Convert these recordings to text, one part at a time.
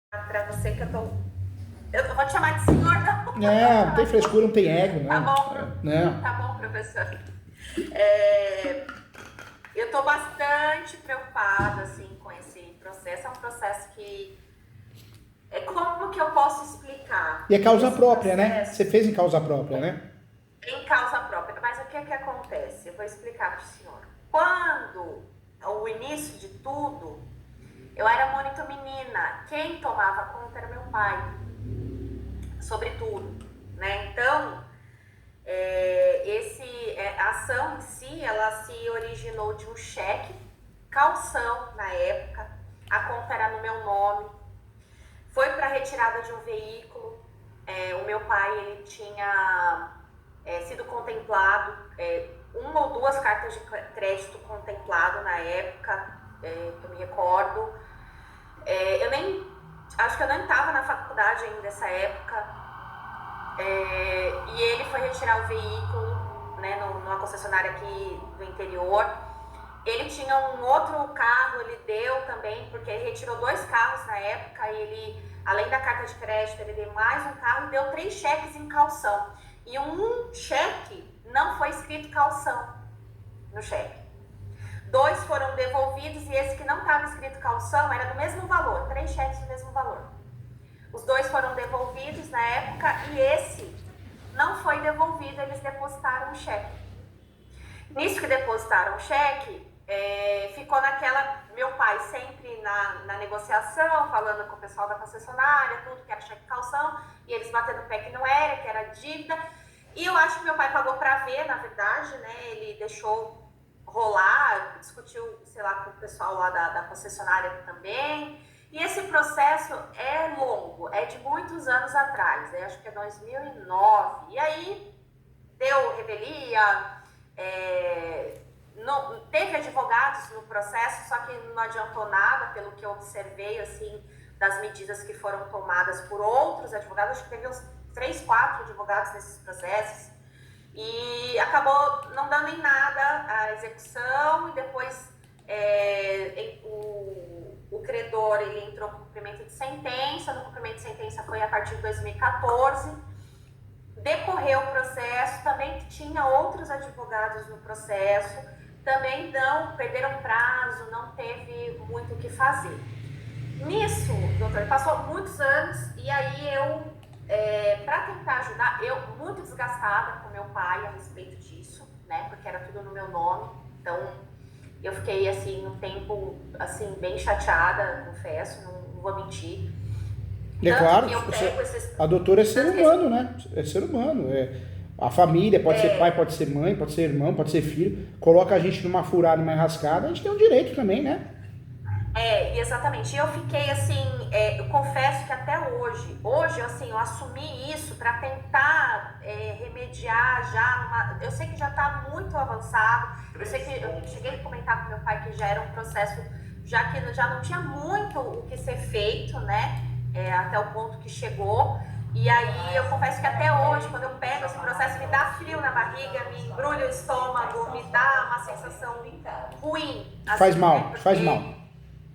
pra você que eu tô... Eu vou te chamar de senhor, não. Não tem frescura, não tem ego, Tá não. bom, Não. tá bom, professor. Eu tô bastante preocupada, assim, com esse processo. É um processo que... Como que eu posso explicar E é causa esse própria, né? processo Você fez em causa própria, né? em causa própria? Mas o que que acontece? Eu vou explicar para o senhor. Quando o início de tudo, eu era muito menina. Quem tomava conta era meu pai, sobretudo, né? Então, a ação em si, ela se originou de um cheque, calção na época, a conta era no meu nome, foi para retirada de um veículo, o meu pai ele tinha sido contemplado, uma ou duas cartas de crédito contemplado na época, que eu me recordo. Eu nem, acho que eu nem estava na faculdade ainda nessa época, e ele foi retirar o veículo, né, numa concessionária aqui do interior. Ele tinha um outro carro, ele deu também, porque ele retirou 2 carros na época, e ele, além da carta de crédito, ele deu mais um carro e deu 3 cheques em calção. E um cheque não foi escrito calção no cheque. 2 foram devolvidos e esse que não estava escrito calção era do mesmo valor, 3 cheques do mesmo valor. Os 2 foram devolvidos na época e esse não foi devolvido, eles depositaram um cheque. Nisso que depositaram o cheque, ficou naquela, meu pai sempre na negociação, falando com o pessoal da concessionária, tudo que era cheque calção, e eles batendo o pé que não era, que era dívida. E eu acho que meu pai pagou para ver, na verdade, né? Ele deixou rolar, discutiu, sei lá, com o pessoal lá da concessionária também. E esse processo é longo, é de muitos anos atrás, acho que é 2009. E aí deu revelia, teve advogados no processo, só que não adiantou nada, pelo que eu observei, assim, das medidas que foram tomadas por outros advogados. Acho que teve uns 3, 4 advogados nesses processos, e acabou não dando em nada a execução, e depois o credor ele entrou com cumprimento de sentença. No cumprimento de sentença foi a partir de 2014. Decorreu o processo, também tinha outros advogados no processo, também não perderam prazo, não teve muito o que fazer. Nisso, doutor, passou muitos anos, e aí eu, para tentar ajudar, eu muito desgastada com meu pai a respeito disso, né, porque era tudo no meu nome. Então eu fiquei assim um tempo assim bem chateada, confesso, não vou mentir. É Tanto claro, que eu pego esses... a doutora é ser Tanto que humano, né? É ser humano. A família, pode ser pai, pode ser mãe, pode ser irmão, pode ser filho. Coloca a gente numa furada, numa enrascada, a gente tem um direito também, né? Exatamente. Eu fiquei assim, eu confesso que até hoje assim, eu assumi isso para tentar remediar já eu sei que já está muito avançado. Eu sei que eu cheguei a comentar com meu pai que já era um processo, já que já não tinha muito o que ser feito, né? Até o ponto que chegou. E aí eu confesso que até hoje, quando eu pego esse processo, me dá frio na barriga, me embrulha o estômago, me dá uma sensação ruim, Faz assim, né? mal, faz mal. Porque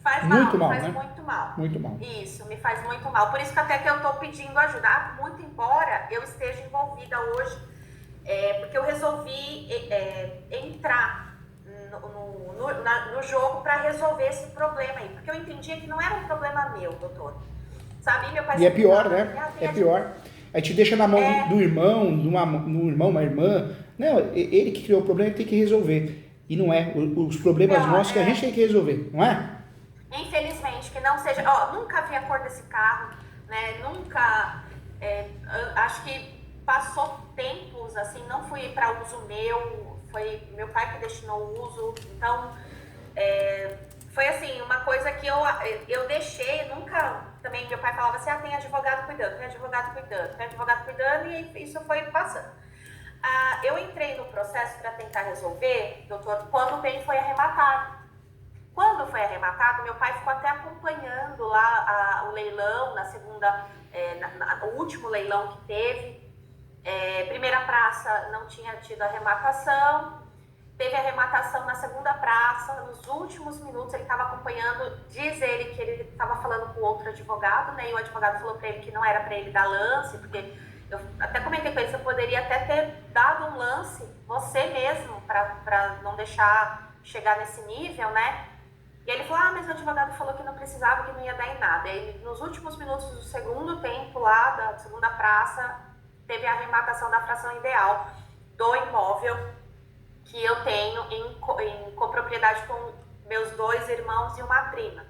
faz mal, Muito me mal, faz né? muito mal. Muito mal. Isso, me faz muito mal. Por isso que até que eu tô pedindo ajuda, muito embora eu esteja envolvida hoje, porque eu resolvi entrar no jogo para resolver esse problema aí. Porque eu entendia que não era um problema meu, doutor. Sabe? E meu pai E é sempre pior, falava, né? É pior. A gente deixa na mão do irmão, do irmão, uma irmã. Não, ele que criou o problema, ele tem que resolver. E não é. Os problemas Não, nossos que a gente tem que resolver, não é? infelizmente, que não seja... Ó, nunca vi a cor desse carro, né? Nunca... acho que passou tempos, assim, não fui para uso meu, foi meu pai que destinou o uso. Então, foi assim, uma coisa que eu deixei, nunca... Também meu pai falava assim, tem advogado cuidando, tem advogado cuidando, tem advogado cuidando, e isso foi passando. Eu entrei no processo para tentar resolver, doutor, quando o bem foi arrematado. Quando foi arrematado, meu pai ficou até acompanhando lá o leilão, na segunda, o último leilão que teve. Primeira praça não tinha tido arrematação. teve arrematação na segunda praça, nos últimos minutos ele estava acompanhando, diz ele que ele estava falando com outro advogado, né, e o advogado falou para ele que não era para ele dar lance, porque eu até comentei com ele, você poderia até ter dado um lance, você mesmo, para não deixar chegar nesse nível, né, e ele falou, mas o advogado falou que não precisava, que não ia dar em nada. E ele, nos últimos minutos do segundo tempo lá, da segunda praça, teve a arrematação da fração ideal do imóvel que eu tenho em copropriedade com meus 2 irmãos e uma prima,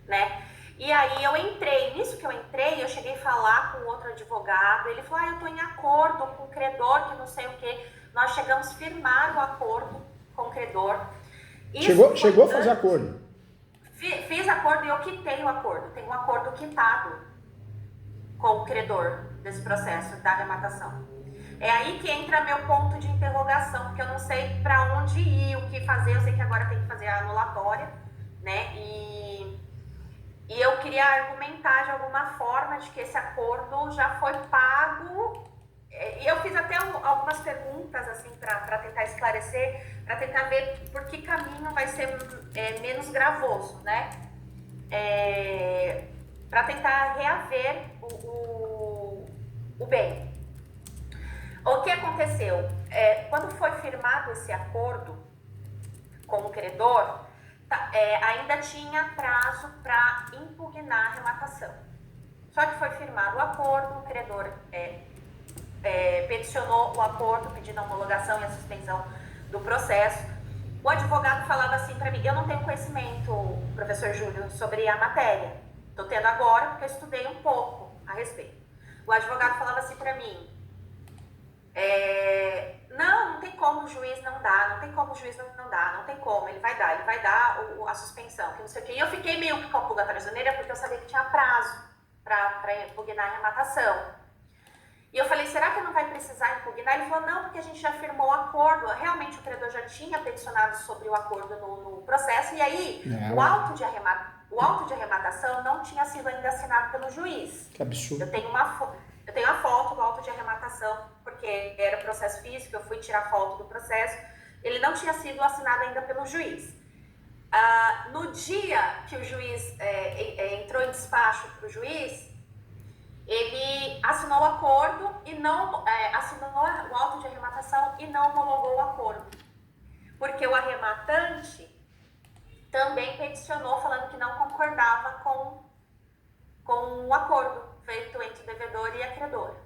né? E aí eu entrei, nisso que eu entrei, eu cheguei a falar com outro advogado, ele falou, eu tô em acordo com o credor, que não sei o quê. Nós chegamos a firmar o acordo com o credor. Chegou a fazer acordo? Fiz acordo e eu quitei o acordo. Tem um acordo quitado com o credor desse processo da arrematação. É aí que entra meu ponto de interrogação, porque eu não sei para onde ir, o que fazer. Eu sei que agora tem que fazer a anulatória, né? E eu queria argumentar de alguma forma de que esse acordo já foi pago. E eu fiz até algumas perguntas assim para tentar esclarecer, para tentar ver por que caminho vai ser menos gravoso, né? Para tentar reaver o bem. O que aconteceu? Quando foi firmado esse acordo com o credor, ainda tinha prazo para impugnar a arrematação. Só que foi firmado o acordo, o credor peticionou o acordo pedindo a homologação e a suspensão do processo. O advogado falava assim para mim, eu não tenho conhecimento, professor Júlio, sobre a matéria. Estou tendo agora porque eu estudei um pouco a respeito. O advogado falava assim para mim, não tem como o juiz não dar, não tem como o juiz não dar, não tem como, ele vai dar a suspensão, que não sei o quê. E eu fiquei meio com a pulga atrás da orelha porque eu sabia que tinha prazo para impugnar a arrematação. E eu falei, será que não vai precisar impugnar? Ele falou, não, porque a gente já firmou o acordo. Realmente o credor já tinha peticionado sobre o acordo no processo, e aí o auto de arrematação não tinha sido ainda assinado pelo juiz. Que absurdo. Eu tenho a foto do auto de arrematação, porque era processo físico, eu fui tirar foto do processo, ele não tinha sido assinado ainda pelo juiz. No dia que o juiz entrou em despacho para o juiz, ele assinou o acordo e não assinou o auto de arrematação e não homologou o acordo, porque o arrematante também peticionou falando que não concordava com o acordo feito entre o devedor e a credora,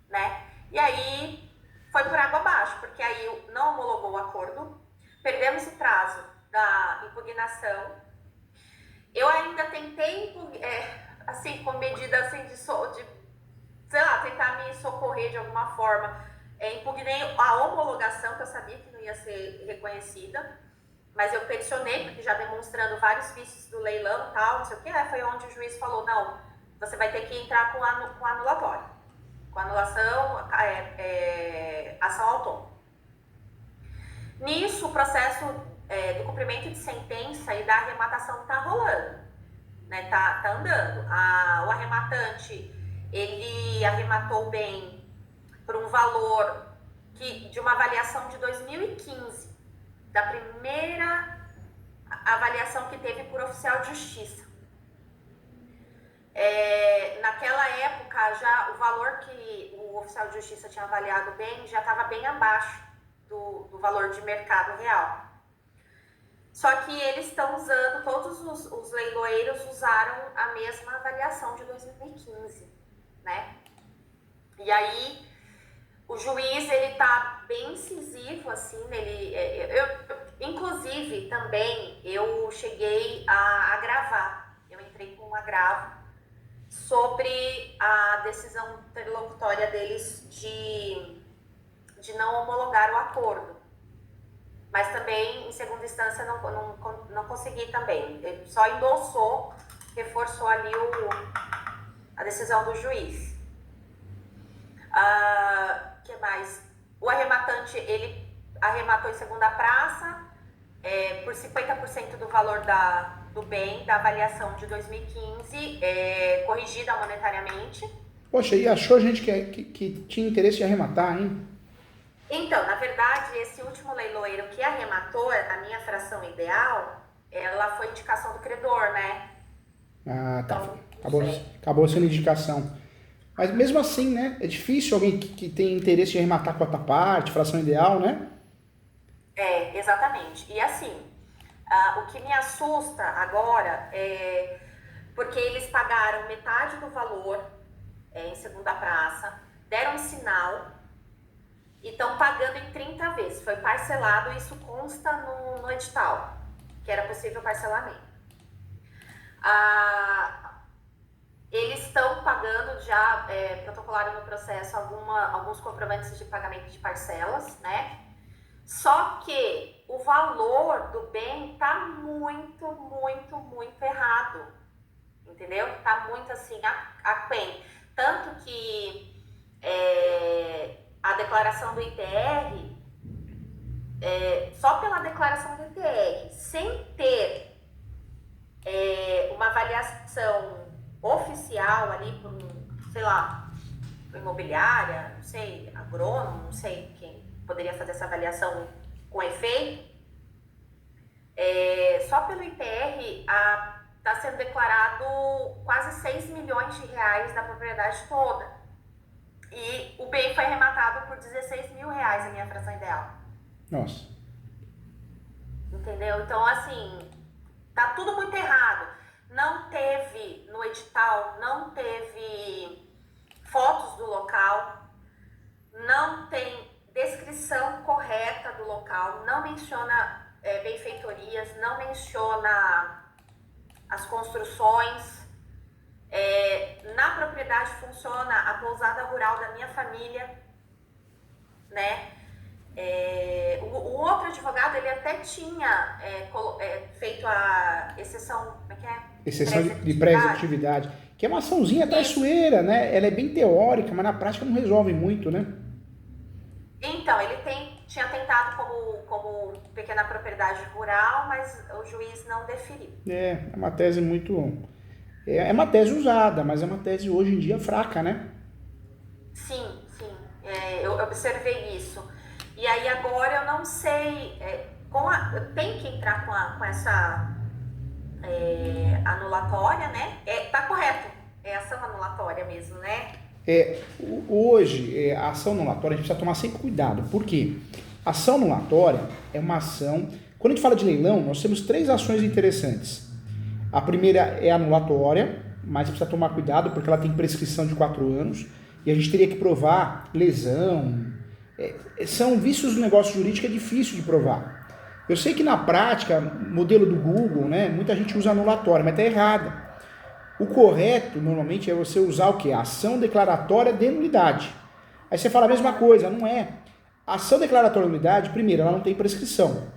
né? E aí foi por água abaixo, porque aí não homologou o acordo, perdemos o prazo da impugnação. Eu ainda tentei assim, com medida assim de sei lá, tentar me socorrer de alguma forma. Impugnei a homologação, que eu sabia que não ia ser reconhecida, mas eu peticionei, porque já demonstrando vários vícios do leilão e tal, não sei o que, foi onde o juiz falou, não, você vai ter que entrar com anulatório, com anulação, ação autônoma. Nisso, o processo do cumprimento de sentença e da arrematação está rolando, né? Tá andando. O arrematante, ele arrematou bem por um valor de uma avaliação de 2015, da primeira avaliação que teve por oficial de justiça. Naquela época, já o valor que o oficial de justiça tinha avaliado bem já estava bem abaixo do valor de mercado real. Só que eles estão usando, todos os leiloeiros usaram a mesma avaliação de 2015, né? E aí, o juiz, ele tá bem incisivo, assim, inclusive, também, eu cheguei a agravar, eu entrei com um agravo sobre a decisão interlocutória deles de não homologar o acordo. Mas também, em segunda instância, não consegui também. Ele só endossou, reforçou ali a decisão do juiz. Que mais? O arrematante, ele arrematou em segunda praça, por 50% do valor do bem, da avaliação de 2015, corrigida monetariamente. Poxa, e achou gente que tinha interesse em arrematar, hein? Então, na verdade, esse último leiloeiro que arrematou a minha fração ideal, ela foi indicação do credor, né? Ah, tá. Então, não Acabou, sei. acabou sendo indicação. Mas mesmo assim, né? É difícil alguém que tem interesse em arrematar com a outra parte, fração ideal, né? É, exatamente. E assim, o que me assusta agora é porque eles pagaram metade do valor em segunda praça, deram um sinal e estão pagando em 30 vezes. Foi parcelado, isso consta no edital, que era possível parcelamento. Ah, eles estão pagando já, protocolaram no processo alguns comprovantes de pagamento de parcelas, né? Só que o valor do bem tá muito, muito, muito errado, entendeu? Tá muito assim, aquém. Tanto que a declaração do ITR, só pela declaração do ITR, sem ter uma avaliação oficial ali por sei lá, imobiliária, não sei, agrônomo, não sei quem poderia fazer essa avaliação com efeito, só pelo ITR está sendo declarado quase 6 milhões de reais da propriedade toda. E o bem foi arrematado por 16 mil reais, a minha fração ideal. Nossa. Entendeu? Então, assim, tá tudo muito errado. Não teve no edital, não teve fotos do local, não tem descrição correta do local, não menciona benfeitorias, não menciona as construções. Na propriedade funciona a pousada rural da minha família, né? O outro advogado, ele até tinha feito a exceção, como é que é? Exceção de pré-executividade, que é uma açãozinha traiçoeira, né? Ela é bem teórica, mas na prática não resolve muito, né? Então, ele tinha tentado como pequena propriedade rural, mas o juiz não deferiu. É uma tese muito... É uma tese usada, mas é uma tese hoje em dia fraca, né? Sim, sim. Eu observei isso. E aí agora eu não sei... eu tenho que entrar com essa anulatória, né? Tá correto. É ação anulatória mesmo, né? Hoje, a ação anulatória a gente precisa tomar sempre cuidado. Por quê? A ação anulatória é uma ação... Quando a gente fala de leilão, nós temos 3 ações interessantes. A primeira é anulatória, mas precisa tomar cuidado porque ela tem prescrição de 4 anos e a gente teria que provar lesão. São vícios do negócio jurídico, é difícil de provar. Eu sei que na prática, modelo do Google, né, muita gente usa anulatória, mas está errada. O correto, normalmente, é você usar o quê? A ação declaratória de nulidade. Aí você fala a mesma coisa, não é. A ação declaratória de nulidade, primeiro, ela não tem prescrição.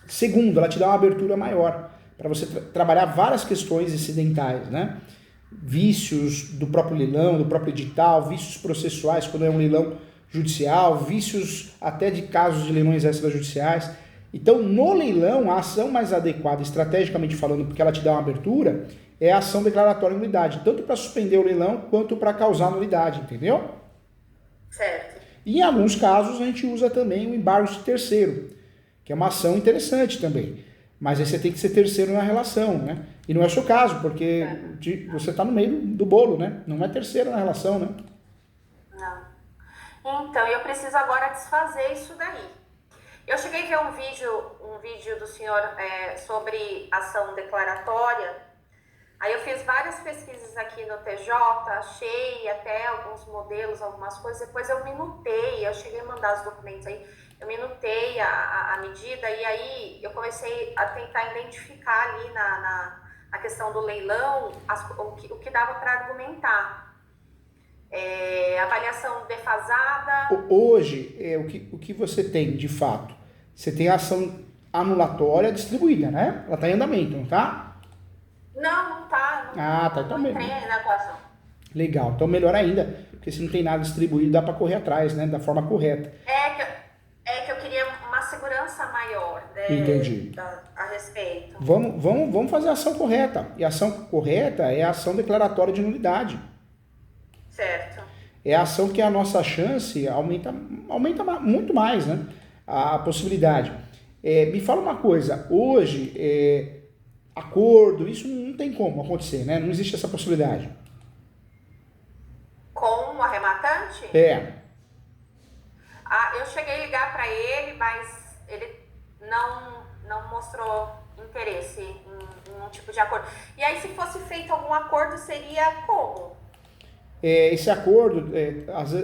Segundo, ela te dá uma abertura maior para você trabalhar várias questões incidentais, né? Vícios do próprio leilão, do próprio edital, vícios processuais quando é um leilão judicial, vícios até de casos de leilões extrajudiciais. Então, no leilão, a ação mais adequada, estrategicamente falando, porque ela te dá uma abertura, é a ação declaratória de nulidade, tanto para suspender o leilão quanto para causar nulidade, entendeu? Certo. E em alguns casos a gente usa também o embargo de terceiro, que é uma ação interessante também. Mas aí você tem que ser terceiro na relação, né? E não é o seu caso, porque você está no meio do bolo, né? Não é terceiro na relação, né? Não. Então, eu preciso agora desfazer isso daí. Eu cheguei a ver um vídeo do senhor sobre ação declaratória. Aí eu fiz várias pesquisas aqui no TJ, achei até alguns modelos, algumas coisas. Depois eu minutei, eu cheguei a mandar os documentos aí. Eu minutei a medida e aí eu comecei a tentar identificar ali na questão do leilão o que dava para argumentar. Avaliação defasada. Hoje, o que você tem de fato? Você tem a ação anulatória distribuída, né? Ela está em andamento, não está? Não tá. Tá. Então não entrei na equação. Legal, então melhor ainda, porque se não tem nada distribuído, dá para correr atrás, né? Da forma correta. É que eu queria uma segurança maior, né? Entendi. A respeito. Vamos fazer a ação correta. E a ação correta é a ação declaratória de nulidade. Certo. é a ação que a nossa chance aumenta muito mais, né? A possibilidade. Me fala uma coisa, hoje, acordo, isso não tem como acontecer, né? Não existe essa possibilidade. Com o arrematante? Eu cheguei a ligar para ele, mas ele não mostrou interesse em um tipo de acordo. E aí, se fosse feito algum acordo, seria como? Esse acordo,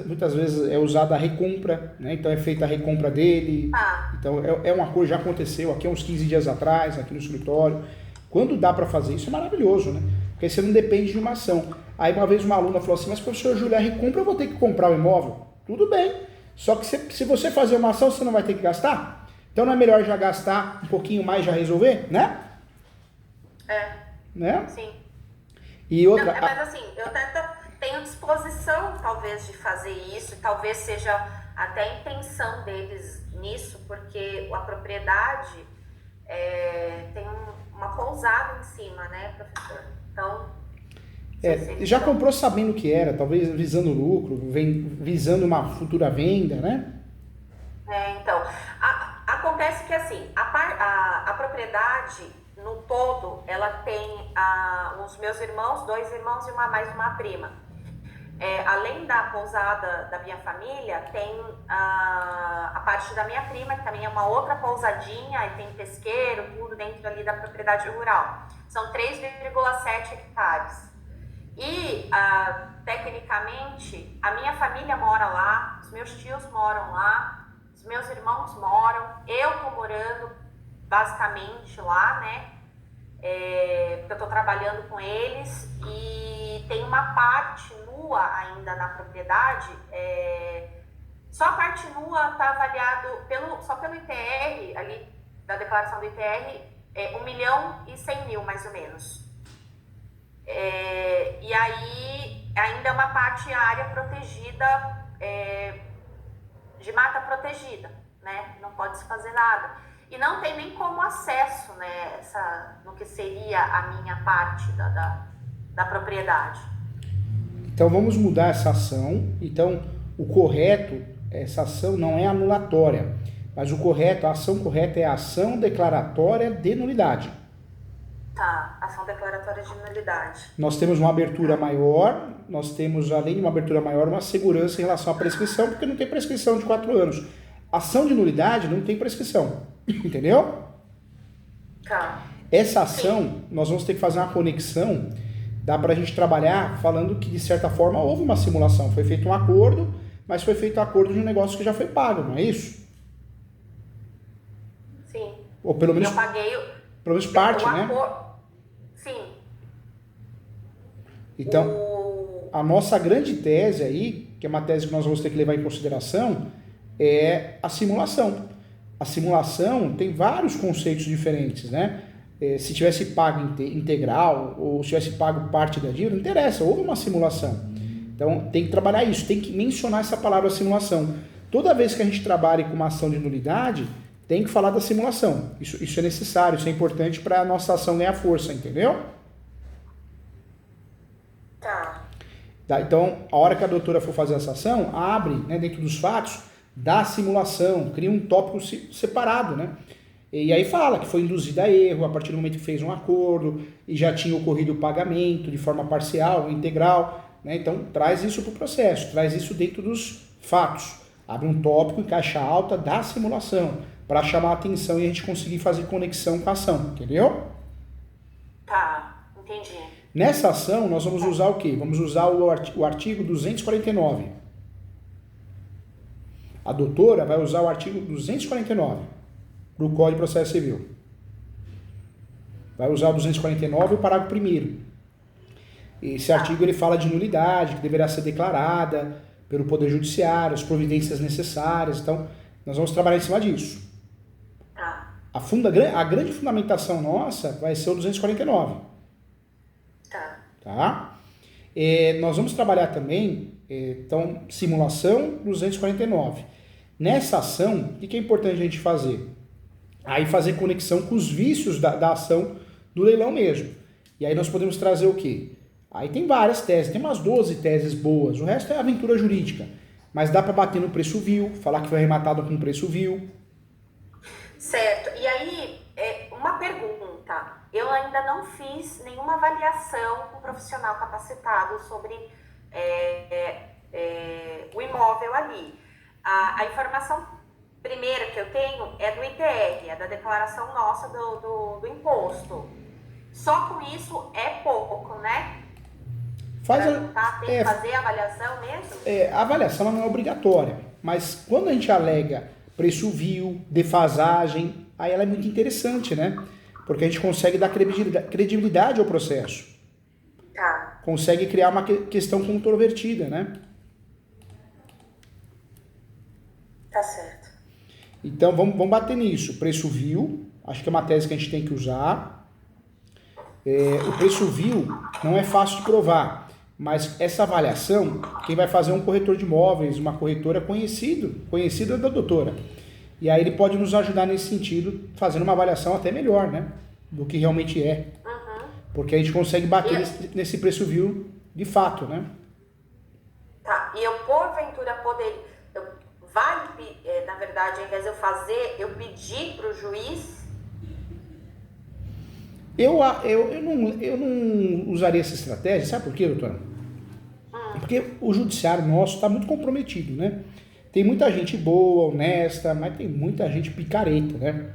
muitas vezes é usada a recompra, né? Então é feita a recompra dele. Então é um acordo, já aconteceu aqui há uns 15 dias atrás, aqui no escritório. Quando dá para fazer isso é maravilhoso, né? Porque você não depende de uma ação. Aí uma vez uma aluna falou assim, mas professor Júlio, a recompra eu vou ter que comprar o imóvel? Tudo bem, só que se você fazer uma ação, você não vai ter que gastar? Então não é melhor já gastar um pouquinho mais e já resolver, né? Né? Sim. E outra... Não, mas assim, eu tenho disposição, talvez, de fazer isso, talvez seja até a intenção deles nisso, porque a propriedade tem uma pousada em cima, né, professor? Então... já comprou sabendo o que era, talvez visando lucro, visando uma futura venda, né? Então, acontece que assim, a propriedade no todo, ela tem os meus irmãos, 2 irmãos e mais uma prima. Além da pousada da minha família, tem a parte da minha prima, que também é uma outra pousadinha, e tem pesqueiro, tudo dentro ali da propriedade rural. São 3,7 hectares. E, tecnicamente, a minha família mora lá, os meus tios moram lá, os meus irmãos moram, eu tô morando basicamente lá, né? Porque eu tô trabalhando com eles, e tem uma parte nua ainda na propriedade, só a parte nua tá avaliado só pelo ITR, ali, da declaração do ITR, 1.100.000, mais ou menos. E aí ainda é uma parte, a área protegida, de mata protegida, né? Não pode se fazer nada. E não tem nem como acesso, né, no que seria a minha parte da propriedade. Então vamos mudar essa ação. Então o correto, essa ação não é anulatória, mas a ação correta é a ação declaratória de nulidade. Tá, ação declaratória de nulidade. Nós temos uma abertura maior, nós temos, além de uma abertura maior, uma segurança em relação à prescrição, porque não tem prescrição de 4 anos. Ação de nulidade não tem prescrição, entendeu? Tá. Essa ação, nós vamos ter que fazer uma conexão, dá pra gente trabalhar falando que, de certa forma, houve uma simulação. Foi feito um acordo, mas foi feito um acordo de um negócio que já foi pago, não é isso? Sim. Ou pelo menos... Eu paguei... Pelo menos parte, né? Sim. Então, a nossa grande tese aí, que é uma tese que nós vamos ter que levar em consideração, é a simulação. A simulação tem vários conceitos diferentes, né? Se tivesse pago integral ou se tivesse pago parte da dívida, não interessa, houve uma simulação. Então, tem que trabalhar isso, tem que mencionar essa palavra simulação. Toda vez que a gente trabalha com uma ação de nulidade, tem que falar da simulação. Isso é necessário, isso é importante para a nossa ação ganhar força, entendeu? Tá. Então, a hora que a doutora for fazer essa ação, abre, né, dentro dos fatos, dá a simulação, cria um tópico separado, né? E aí fala que foi induzida a erro a partir do momento que fez um acordo e já tinha ocorrido o pagamento de forma parcial ou integral, né? Então, traz isso para o processo, traz isso dentro dos fatos. Abre um tópico em caixa alta da simulação, para chamar a atenção e a gente conseguir fazer conexão com a ação, entendeu? Tá, entendi. Nessa ação, nós vamos usar o quê? Vamos usar o artigo 249. A doutora vai usar o artigo 249 do Código de Processo Civil. Vai usar o 249 e o parágrafo 1º. Esse artigo ele fala de nulidade, que deverá ser declarada pelo Poder Judiciário, as providências necessárias. Então, nós vamos trabalhar em cima disso. A grande fundamentação nossa vai ser o 249. Tá? Nós vamos trabalhar também, então, simulação 249. Nessa ação, o que é importante a gente fazer? Aí fazer conexão com os vícios da ação do leilão mesmo. E aí nós podemos trazer o quê? Aí tem várias teses, tem umas 12 teses boas, o resto é aventura jurídica. Mas dá para bater no preço vil, falar que foi arrematado com preço vil. Certo. E aí, uma pergunta. Eu ainda não fiz nenhuma avaliação com um profissional capacitado sobre o imóvel ali. A informação primeira que eu tenho é do ITR, é da declaração nossa do imposto. Só com isso é pouco, né? Tem que fazer a avaliação mesmo? A avaliação não é obrigatória, mas quando a gente alega preço vil, defasagem, aí ela é muito interessante, né? Porque a gente consegue dar credibilidade ao processo. Tá. Consegue criar uma questão controvertida, né? Tá certo. Então vamos bater nisso. Preço vil, acho que é uma tese que a gente tem que usar. O preço vil não é fácil de provar. Mas essa avaliação, quem vai fazer é um corretor de imóveis, uma corretora conhecida da doutora. E aí ele pode nos ajudar nesse sentido, fazendo uma avaliação até melhor, né? Do que realmente é. Uhum. Porque a gente consegue bater nesse preço vil de fato, né? Tá, e eu porventura na verdade, ao invés de eu fazer, eu pedir para o juiz... Eu não usaria essa estratégia, sabe por quê, doutora? Porque o judiciário nosso está muito comprometido, né? Tem muita gente boa, honesta, mas tem muita gente picareta, né?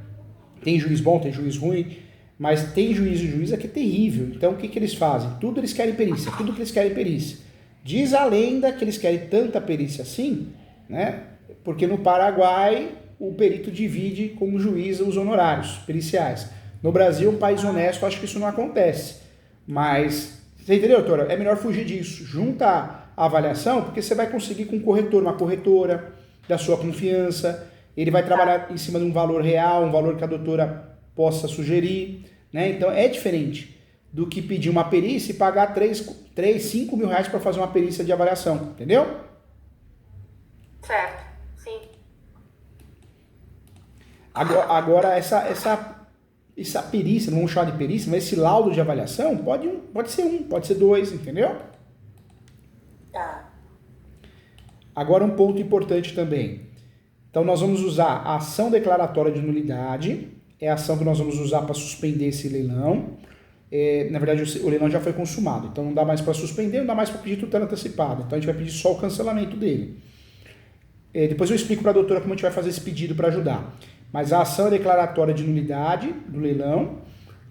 Tem juiz bom, tem juiz ruim, mas tem juiz e juíza que é terrível. Então o que eles fazem? Tudo eles querem perícia, tudo que eles querem perícia. Diz a lenda que eles querem tanta perícia assim, né? Porque no Paraguai o perito divide com o juiz os honorários periciais. No Brasil, um país honesto, acho que isso não acontece. Mas, você entendeu, doutora? É melhor fugir disso. Junta a avaliação, porque você vai conseguir com um corretor, uma corretora da sua confiança. Ele vai trabalhar em cima de um valor real, um valor que a doutora possa sugerir. Né? Então, é diferente do que pedir uma perícia e pagar 5 mil reais para fazer uma perícia de avaliação. Entendeu? Certo, sim. Agora essa perícia, não vamos chamar de perícia, mas esse laudo de avaliação pode ser pode ser 2, entendeu? Tá. Agora um ponto importante também. Então nós vamos usar a ação declaratória de nulidade, é a ação que nós vamos usar para suspender esse leilão. Na verdade o leilão já foi consumado, então não dá mais para suspender, não dá mais para pedir tutela antecipada. Então a gente vai pedir só o cancelamento dele. Depois eu explico para a doutora como a gente vai fazer esse pedido para ajudar. Mas a ação é declaratória de nulidade do leilão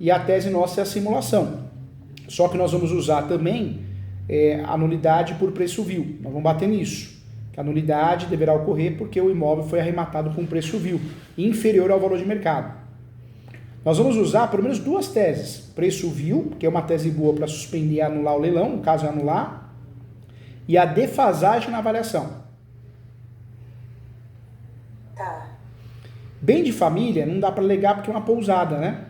e a tese nossa é a simulação. Só que nós vamos usar também a nulidade por preço vil. Nós vamos bater nisso. Que a nulidade deverá ocorrer porque o imóvel foi arrematado com preço vil, inferior ao valor de mercado. Nós vamos usar pelo menos 2 teses. Preço vil, que é uma tese boa para suspender e anular o leilão, no caso é anular, e a defasagem na avaliação. Tá. Bem de família não dá para alegar porque é uma pousada, né?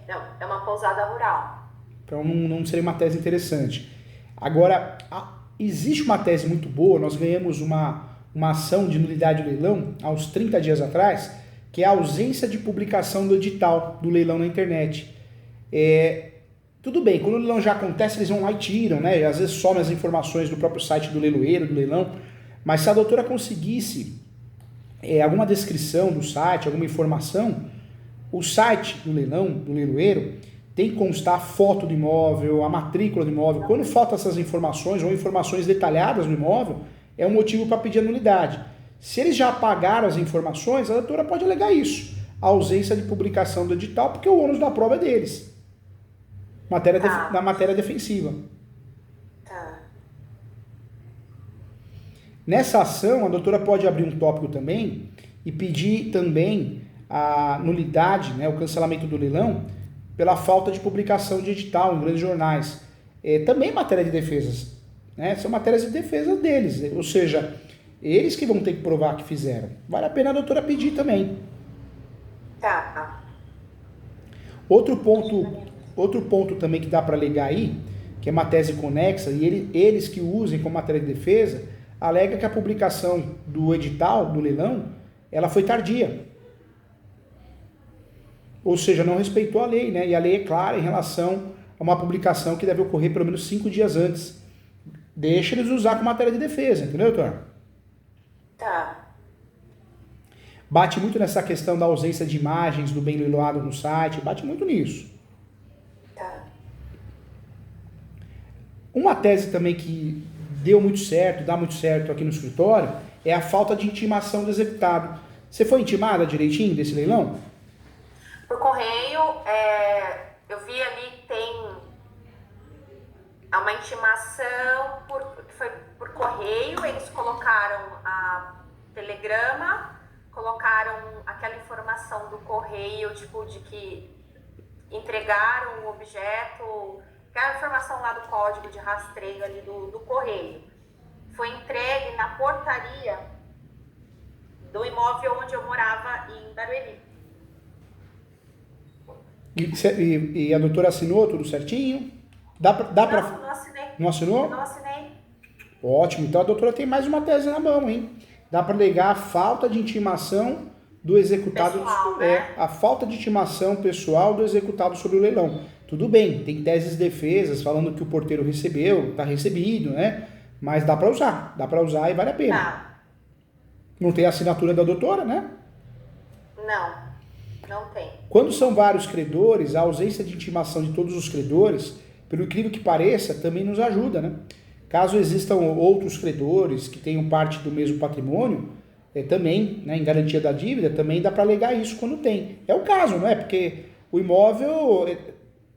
Não, é uma pousada rural. Então não seria uma tese interessante. Agora, existe uma tese muito boa, nós ganhamos uma ação de nulidade do leilão há uns 30 dias atrás, que é a ausência de publicação do edital do leilão na internet. Tudo bem, quando o leilão já acontece, eles vão lá e tiram, né? Às vezes somem as informações do próprio site do leiloeiro, do leilão, mas se a doutora conseguisse alguma descrição do site, alguma informação, o site do leilão, do leiloeiro, tem que constar a foto do imóvel, a matrícula do imóvel. Quando faltam essas informações ou informações detalhadas no imóvel, é um motivo para pedir a nulidade. Se eles já apagaram as informações, a doutora pode alegar isso. A ausência de publicação do edital, porque o ônus da prova é deles. Na matéria defensiva. Tá. Nessa ação, a doutora pode abrir um tópico também e pedir também a nulidade, né, o cancelamento do leilão, pela falta de publicação de edital em grandes jornais. Também matéria de defesas. Né? São matérias de defesa deles. Ou seja, eles que vão ter que provar que fizeram. Vale a pena a doutora pedir também. Tá. Outro ponto também que dá para alegar aí, que é uma tese conexa, e eles que usem como matéria de defesa, alega que a publicação do edital, do leilão, ela foi tardia. Ou seja, não respeitou a lei, né? E a lei é clara em relação é uma publicação que deve ocorrer pelo menos 5 dias antes. Deixa eles usar com matéria de defesa, entendeu, doutor? Tá. Bate muito nessa questão da ausência de imagens do bem leiloado no site, bate muito nisso. Tá. Uma tese também que deu muito certo, dá muito certo aqui no escritório, é a falta de intimação do executado. Você foi intimada direitinho desse leilão? Por correio, eu vi ali tem uma intimação que foi por correio, eles colocaram a telegrama, colocaram aquela informação do correio, tipo, de que entregaram o objeto, aquela informação lá do código de rastreio ali do correio. Foi entregue na portaria do imóvel onde eu morava em Barueri. E a doutora assinou tudo certinho? Não assinei. Não assinou? Não assinei. Ótimo, então a doutora tem mais uma tese na mão, hein? Dá para alegar a falta de intimação do executado, Pessoal, né? a falta de intimação pessoal do executado sobre o leilão. Tudo bem, tem teses defesas falando que o porteiro recebeu, está recebido, né? Mas dá para usar e vale a pena. Tá. Não tem a assinatura da doutora, né? Não tem. Quando são vários credores, a ausência de intimação de todos os credores, pelo incrível que pareça, também nos ajuda, né? Caso existam outros credores que tenham parte do mesmo patrimônio, também, né, em garantia da dívida, também dá para alegar isso quando tem. É o caso, não é? Porque o imóvel é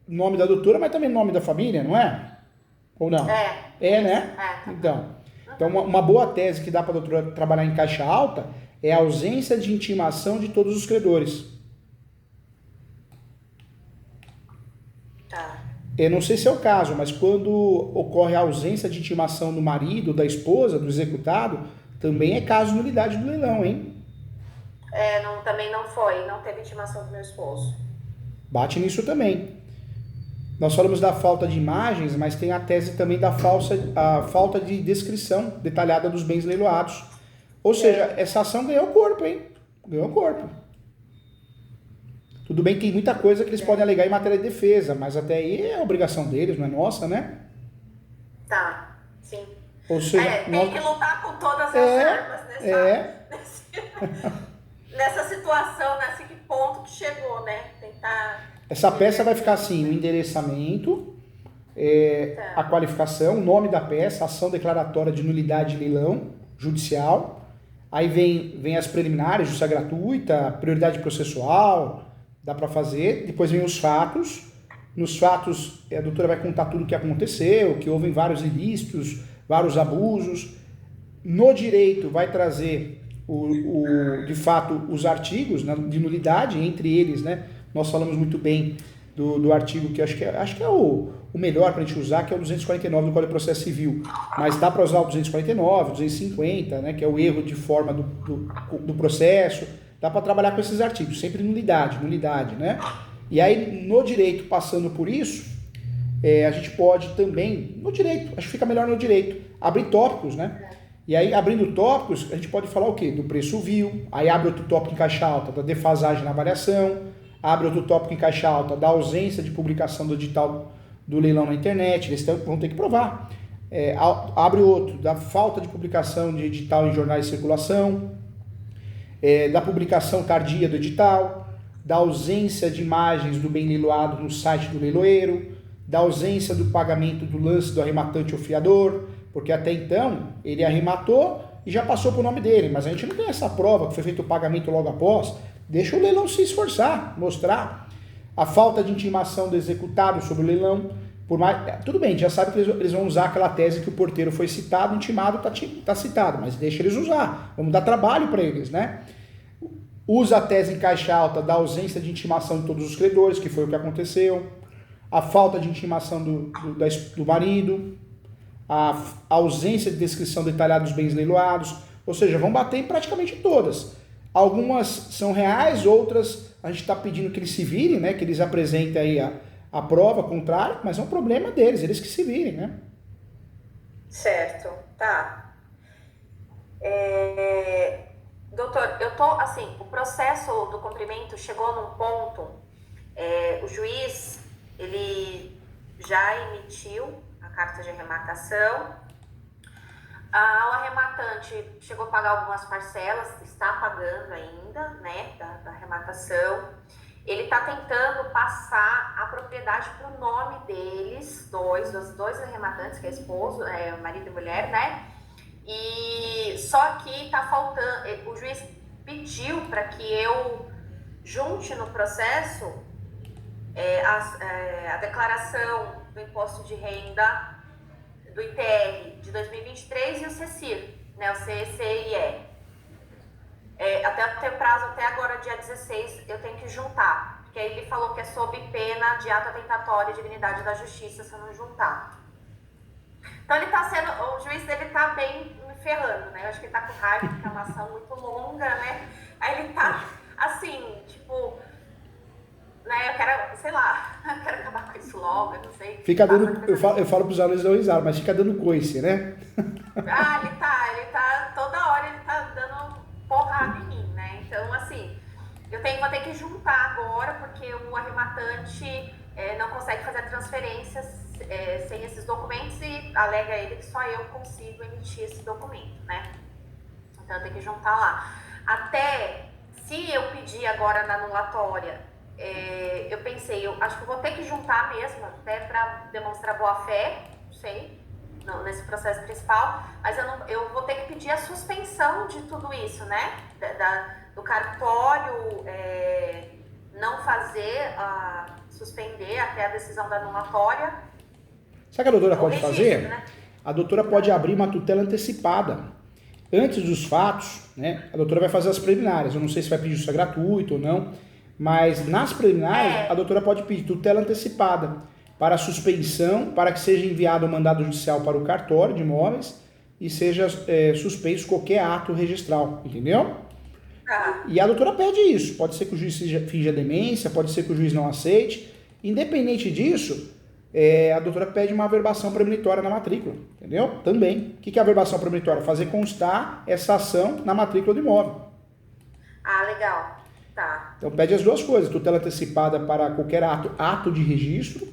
nome da doutora, mas também nome da família, não é? Ou não? É, né? Então uma boa tese que dá para a doutora trabalhar em caixa alta é a ausência de intimação de todos os credores. Tá. Eu não sei se é o caso, mas quando ocorre a ausência de intimação do marido, da esposa, do executado, também é caso de nulidade do leilão, hein? Também não teve intimação do meu esposo. Bate nisso também. Nós falamos da falta de imagens, mas tem a tese também da falta de descrição detalhada dos bens leiloados. Ou seja, essa ação ganhou corpo, hein? Ganhou corpo. Tudo bem que tem muita coisa que eles podem alegar em matéria de defesa, mas até aí é obrigação deles, não é nossa, né? Tá, sim. Ou seja, tem que lutar com todas as armas nessa situação, nesse ponto que chegou, né? Tentar... Essa peça vai ficar assim, o endereçamento, a qualificação, o nome da peça, ação declaratória de nulidade de leilão judicial, aí vem as preliminares, justiça gratuita, prioridade processual, dá para fazer, depois vem os fatos, nos fatos a doutora vai contar tudo o que aconteceu, que houve vários ilícitos, vários abusos, no direito vai trazer de fato os artigos, né, de nulidade, entre eles, né, nós falamos muito bem do artigo que acho que é o melhor para a gente usar, que é o 249 do Código de Processo Civil. Mas dá para usar o 249, 250, né, que é o erro de forma do processo. Dá para trabalhar com esses artigos, sempre nulidade, né? E aí, no direito, passando por isso, a gente pode também, no direito, acho que fica melhor no direito, abrir tópicos, né? E aí, abrindo tópicos, a gente pode falar o quê? Do preço vil, aí abre outro tópico em caixa alta da defasagem na avaliação, abre outro tópico em caixa alta da ausência de publicação do edital do leilão na internet, eles vão ter que provar. Abre outro da falta de publicação de edital em jornais de circulação, da publicação tardia do edital, da ausência de imagens do bem leiloado no site do leiloeiro, da ausência do pagamento do lance do arrematante ou fiador, porque até então ele arrematou e já passou para o nome dele, mas a gente não tem essa prova que foi feito o pagamento logo após. Deixa o leilão se esforçar, mostrar a falta de intimação do executado sobre o leilão. Tudo bem, já sabe que eles vão usar aquela tese que o porteiro foi citado, intimado, está citado, mas deixa eles usar. Vamos dar trabalho para eles, né? Usa a tese em caixa alta da ausência de intimação de todos os credores, que foi o que aconteceu. A falta de intimação do marido. A ausência de descrição detalhada dos bens leiloados. Ou seja, vão bater em praticamente todas. Algumas são reais, outras a gente está pedindo que eles se virem, né? Que eles apresentem aí a prova contrária, mas é um problema deles, eles que se virem, né? Certo, tá. Doutor, o processo do cumprimento chegou num ponto, o juiz, ele já emitiu a carta de arrematação. O arrematante chegou a pagar algumas parcelas, está pagando ainda, né, da arrematação. Ele está tentando passar a propriedade para o nome deles, dos dois arrematantes, que é esposo, marido e mulher, né? E só que está faltando, o juiz pediu para que eu junte no processo a declaração do imposto de renda do ITR de 2023 e o CECIR, né, o CECIE. Até ter prazo, até agora, dia 16, eu tenho que juntar, porque aí ele falou que é sob pena de ato atentatório à dignidade da justiça se eu não juntar. Então o juiz dele tá bem me ferrando, né? Eu acho que ele tá com raiva, porque é uma ação muito longa, né? Aí ele tá assim, tipo, né? Eu quero, sei lá, eu quero acabar com isso logo, eu não sei. Fica dando, eu falo pros alunos não risada, mas fica dando coice, né? Ele tá, toda hora ele tá dando porrada em mim, né? Então, assim, vou ter que juntar agora, porque o arrematante não consegue fazer a transferência sem esses documentos e alega ele que só eu consigo emitir esse documento, né? Então, eu tenho que juntar lá. Até, se eu pedir agora na anulatória, eu pensei, eu acho que eu vou ter que juntar mesmo, até para demonstrar boa-fé, não sei, nesse processo principal, mas eu vou ter que pedir a suspensão de tudo isso, né? Do cartório não fazer, suspender até a decisão da anulatória. Sabe o que a doutora pode fazer? Né? A doutora pode abrir uma tutela antecipada. Antes dos fatos, né, a doutora vai fazer as preliminares. Eu não sei se vai pedir isso gratuito ou não, mas nas preliminares a doutora pode pedir tutela antecipada para suspensão, para que seja enviado o mandado judicial para o cartório de imóveis e seja suspenso qualquer ato registral, entendeu? E a doutora pede isso. Pode ser que o juiz finja demência, pode ser que o juiz não aceite. Independente disso, a doutora pede uma averbação premonitória na matrícula, entendeu? Também. O que é a averbação premonitória? Fazer constar essa ação na matrícula do imóvel. Legal. Tá. Então pede as duas coisas, tutela antecipada para qualquer ato de registro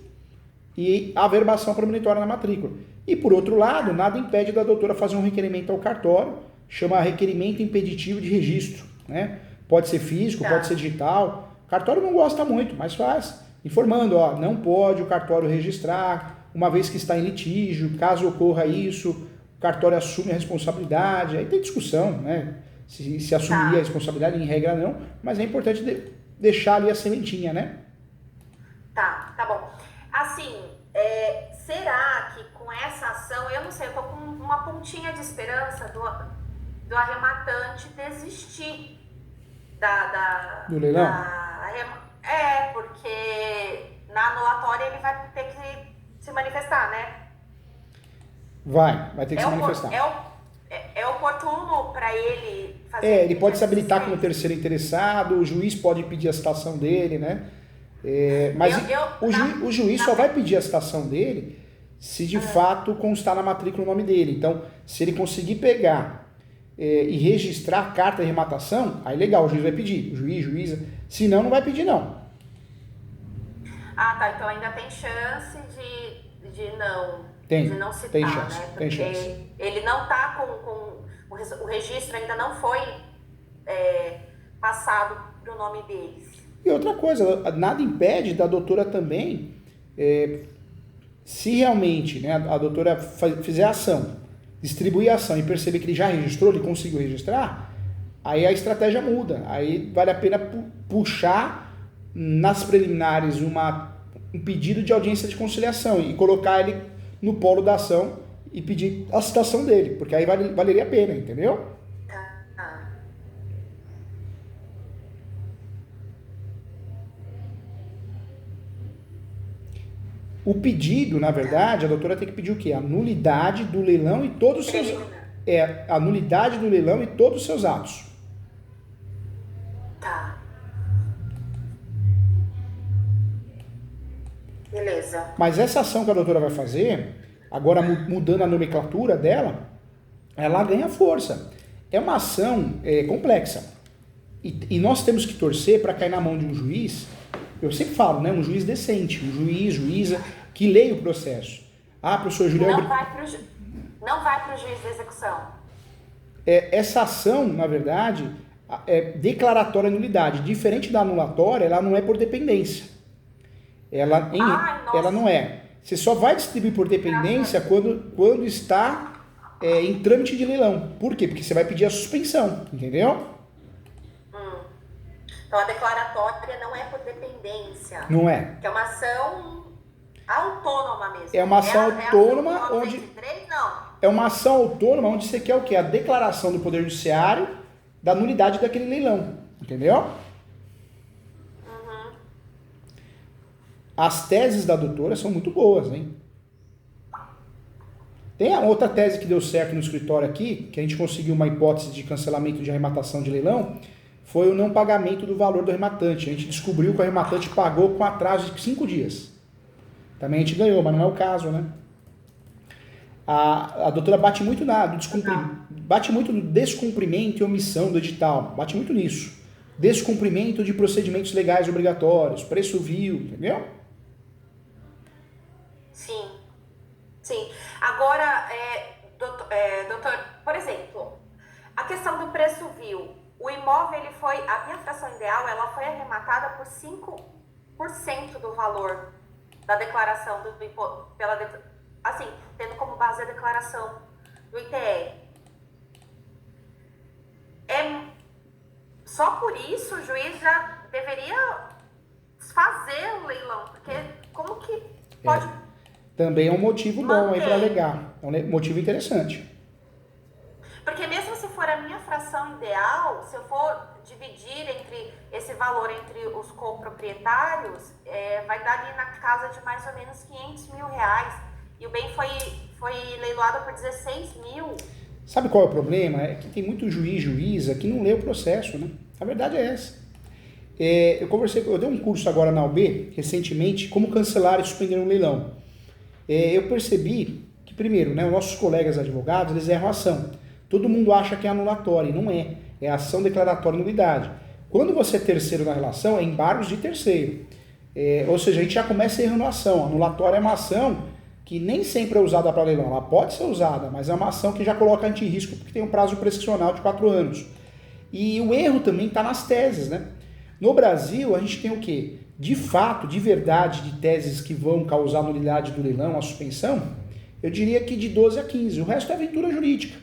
e averbação premonitória na matrícula. E por outro lado, nada impede da doutora fazer um requerimento ao cartório, chama requerimento impeditivo de registro, né? Pode ser físico, pode ser digital. O cartório não gosta muito, mas faz. Informando, não pode o cartório registrar, uma vez que está em litígio, caso ocorra isso, o cartório assume a responsabilidade, aí tem discussão, né? Se assumir a responsabilidade, em regra não, mas é importante deixar ali a sementinha, né? Tá bom. Assim, será que com essa ação, eu não sei, eu tô com uma pontinha de esperança do arrematante desistir do leilão? Porque na anulatória ele vai ter que se manifestar, né? Vai ter que se manifestar. É oportuno para ele fazer... ele pode se habilitar como terceiro interessado, o juiz pode pedir a citação dele, né? Mas o juiz só vai pedir a citação dele se de fato constar na matrícula o nome dele. Então, se ele conseguir pegar e registrar a carta de arrematação, aí legal, o juiz vai pedir. O juíza, se não, não vai pedir não. Então ainda tem chance de não citar, tem chance, né? Porque tem chance. Ele não está com o registro ainda não foi passado para o nome deles. E outra coisa, nada impede da doutora também, se realmente, né, a doutora fizer a ação, distribuir a ação e perceber que ele já registrou, ele conseguiu registrar, aí a estratégia muda. Aí vale a pena puxar nas preliminares um pedido de audiência de conciliação e colocar ele no polo da ação e pedir a citação dele, porque aí valeria a pena, entendeu? O pedido, na verdade, a doutora tem que pedir o quê? A nulidade do leilão e todos os seus... a nulidade do leilão e todos os seus atos. Tá. Beleza. Mas essa ação que a doutora vai fazer, agora mudando a nomenclatura dela, ela ganha força. É uma ação complexa. E nós temos que torcer para cair na mão de um juiz, eu sempre falo, né? Um juiz decente, um juiz, juíza, que leia o processo. Ah, professor Julião... Não vai para o juiz da execução. Essa ação, na verdade, é declaratória de nulidade. Diferente da anulatória, ela não é por dependência. Ela não é. Você só vai distribuir por dependência quando está em trâmite de leilão. Por quê? Porque você vai pedir a suspensão, entendeu? Então a declaratória não é por dependência. Não é. Que é uma ação autônoma mesmo. É uma ação autônoma onde... 93, não. É uma ação autônoma onde você quer o quê? A declaração do Poder Judiciário da nulidade daquele leilão. Entendeu? As teses da doutora são muito boas, hein? Tem a outra tese que deu certo no escritório aqui, que a gente conseguiu uma hipótese de cancelamento de arrematação de leilão, foi o não pagamento do valor do arrematante. A gente descobriu que o arrematante pagou com atraso de 5 dias. Também a gente ganhou, mas não é o caso, né? A doutora bate muito no descumprimento e omissão do edital. Bate muito nisso. Descumprimento de procedimentos legais obrigatórios, preço vil, entendeu? Sim. Agora, doutor, por exemplo, a questão do preço vil. O imóvel, a minha fração ideal, ela foi arrematada por 5% do valor da declaração do imposto, assim, tendo como base a declaração do ITR. Só por isso o juiz já deveria fazer o leilão, porque como que pode... Também é um motivo bom aí para alegar, é um motivo interessante. Porque mesmo se for a minha fração ideal, se eu for dividir esse valor entre os coproprietários, vai dar ali na casa de mais ou menos R$500 mil. E o bem foi leiloado por 16 mil. Sabe qual é o problema? É que tem muito juíza que não lê o processo, né? A verdade é essa. Eu dei um curso agora na UB, recentemente, como cancelar e suspender um leilão. Eu percebi que, primeiro, né, os nossos colegas advogados, eles erram a ação. Todo mundo acha que é anulatória, e não é. É ação declaratória de nulidade. Quando você é terceiro na relação, é embargos de terceiro. Ou seja, a gente já começa errando a ação. A anulatória é uma ação que nem sempre é usada para leilão. Ela pode ser usada, mas é uma ação que já coloca anti-risco porque tem um prazo prescricional de 4 anos. E o erro também está nas teses, né? No Brasil, a gente tem o quê? De fato, de verdade, de teses que vão causar nulidade do leilão, a suspensão, eu diria que de 12 a 15. O resto é aventura jurídica.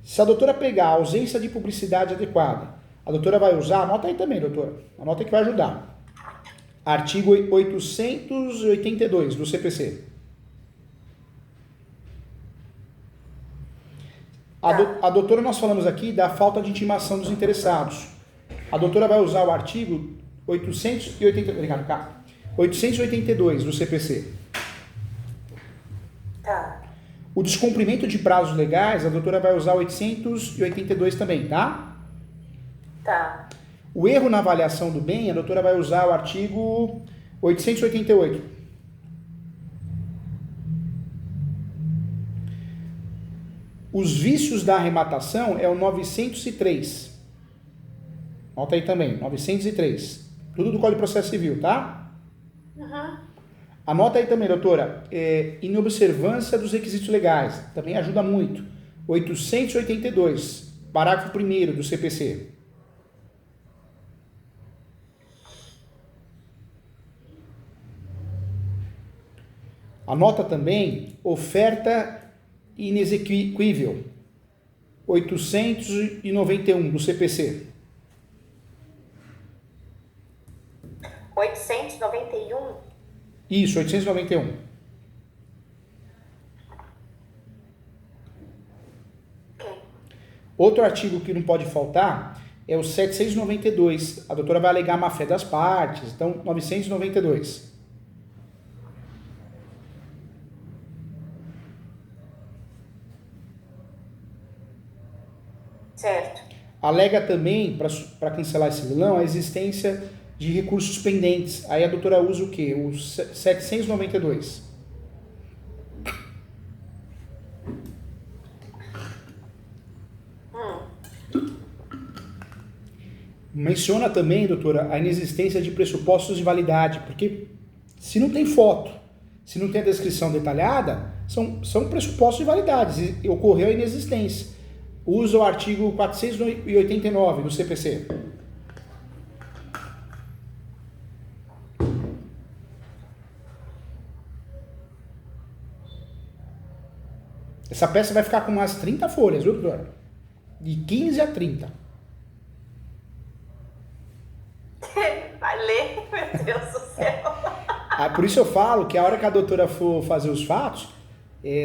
Se a doutora pegar a ausência de publicidade adequada, a doutora vai usar, anota aí também, doutora, anota aí que vai ajudar. Artigo 882 do CPC. A doutora, nós falamos aqui da falta de intimação dos interessados. A doutora vai usar o artigo 882 do CPC. O descumprimento de prazos legais, a doutora vai usar 882 também, tá? Tá. O erro na avaliação do bem, a doutora vai usar o artigo 888. Os vícios da arrematação é o 903. Nota aí também, 903. Tudo do Código de Processo Civil, tá? Anota aí também, doutora, inobservância dos requisitos legais, também ajuda muito. 882, parágrafo 1º do CPC. Anota também oferta inexequível, 891 do CPC. 891? Isso, 891. Ok. Outro artigo que não pode faltar é o 792. A doutora vai alegar má-fé das partes, então 992. Certo. Alega também, para cancelar esse leilão, a existência de recursos pendentes. Aí a doutora usa o quê? O 792. Menciona também, doutora, a inexistência de pressupostos de validade, porque se não tem foto, Se não tem a descrição detalhada, são pressupostos de validade. E ocorreu a inexistência. Usa o artigo 489 do CPC. Essa peça vai ficar com umas 30 folhas, viu, doutora? De 15 a 30. Vai ler, meu Deus do céu. Por isso eu falo que a hora que a doutora for fazer os fatos,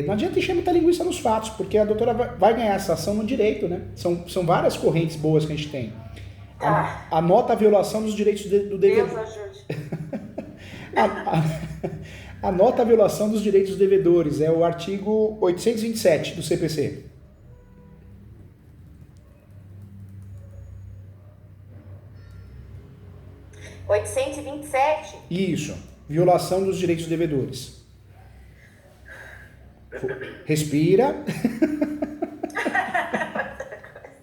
não adianta encher muita linguiça nos fatos, porque a doutora vai ganhar essa ação no direito, né? São várias correntes boas que a gente tem. Anota a violação dos direitos do devedor. Deus ajude. Anota a violação dos direitos dos devedores, é o artigo 827 do CPC. R$ 827? Isso, violação dos direitos dos devedores. Respira.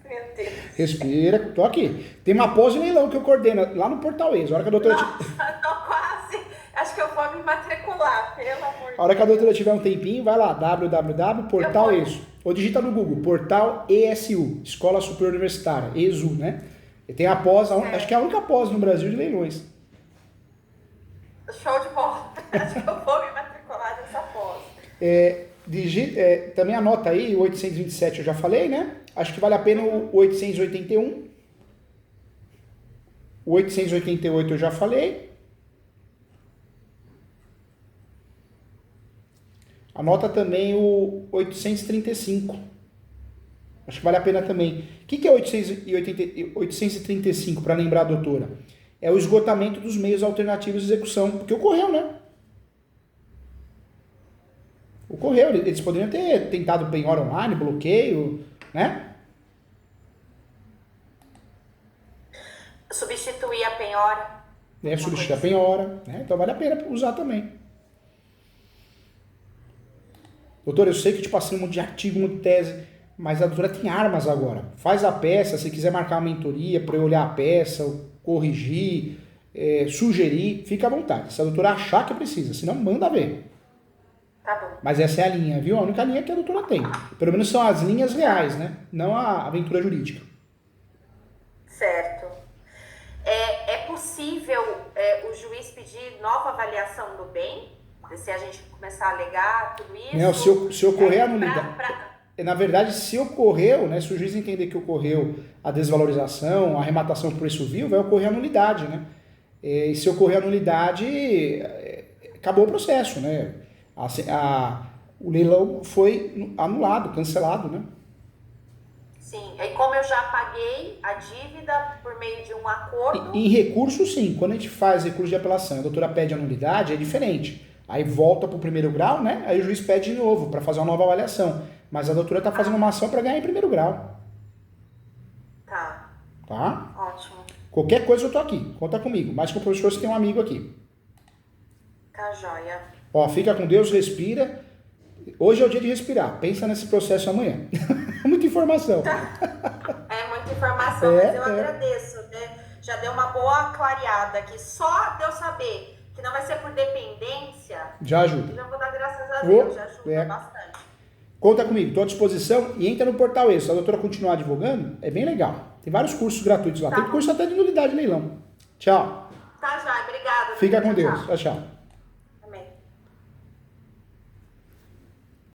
Meu Deus. Respira, tô aqui. Tem uma pós de leilão que eu coordeno lá no Portal Ex. A hora que a doutora Nossa, tô quase. Acho que eu vou me matricular, pelo amor de Deus. A hora que a doutora tiver um tempinho, vai lá, www.portal.esu. Ou digita no Google, Portal ESU, Escola Superior Universitária, ESU, né? E tem a pós, acho que é a única pós no Brasil de leilões. Show de bola. Acho que eu vou me matricular nessa pós. Também anota aí, o 827 eu já falei, né? Acho que vale a pena o 881. O 888 eu já falei. Anota também o 835. Acho que vale a pena também. O que é 835, para lembrar a doutora? É o esgotamento dos meios alternativos de execução, porque ocorreu, né? Ocorreu. Eles poderiam ter tentado penhora online, bloqueio, né? Substituir a penhora. Substituir a penhora, né? Então vale a pena usar também. Doutora, eu sei que eu te passei um monte de artigo, um monte de tese, mas a doutora tem armas agora. Faz a peça, se quiser marcar uma mentoria para eu olhar a peça, corrigir, sugerir, fica à vontade. Se a doutora achar que precisa, senão manda ver. Tá bom. Mas essa é a linha, viu? A única linha que a doutora tem. Pelo menos são as linhas reais, né? Não a aventura jurídica. Certo. É possível o juiz pedir nova avaliação do bem? Se a gente começar a alegar tudo isso? Não, se ocorrer a nulidade. Na verdade, se ocorreu, né? Se o juiz entender que ocorreu a desvalorização, a arrematação por preço vil, vai ocorrer a nulidade, né? E se ocorrer a nulidade, acabou o processo, né? O leilão foi anulado, cancelado, né? Sim, e como eu já paguei a dívida por meio de um acordo... Em recurso, sim. Quando a gente faz recurso de apelação e a doutora pede a nulidade, é diferente. Aí volta para o primeiro grau, né? Aí o juiz pede de novo para fazer uma nova avaliação. Mas a doutora está fazendo uma ação para ganhar em primeiro grau. Tá. Tá? Ótimo. Qualquer coisa eu tô aqui. Conta comigo. Mais que o professor, você tem um amigo aqui. Tá joia. Ó, fica com Deus, respira. Hoje é o dia de respirar. Pensa nesse processo amanhã. Muita informação. É muita informação, mas eu agradeço, né? Já deu uma boa clareada aqui. Só de eu saber que não vai ser por dependência, já ajuda. Eu vou dar graças a Deus, já ajuda bastante. Conta comigo, estou à disposição e entra no Portal Ex. Se a doutora continuar divulgando, é bem legal. Tem vários cursos gratuitos lá. Tem curso até de nulidade de leilão. Tchau. Tá, Jai. Obrigada. Fica com Deus. Tchau, tchau.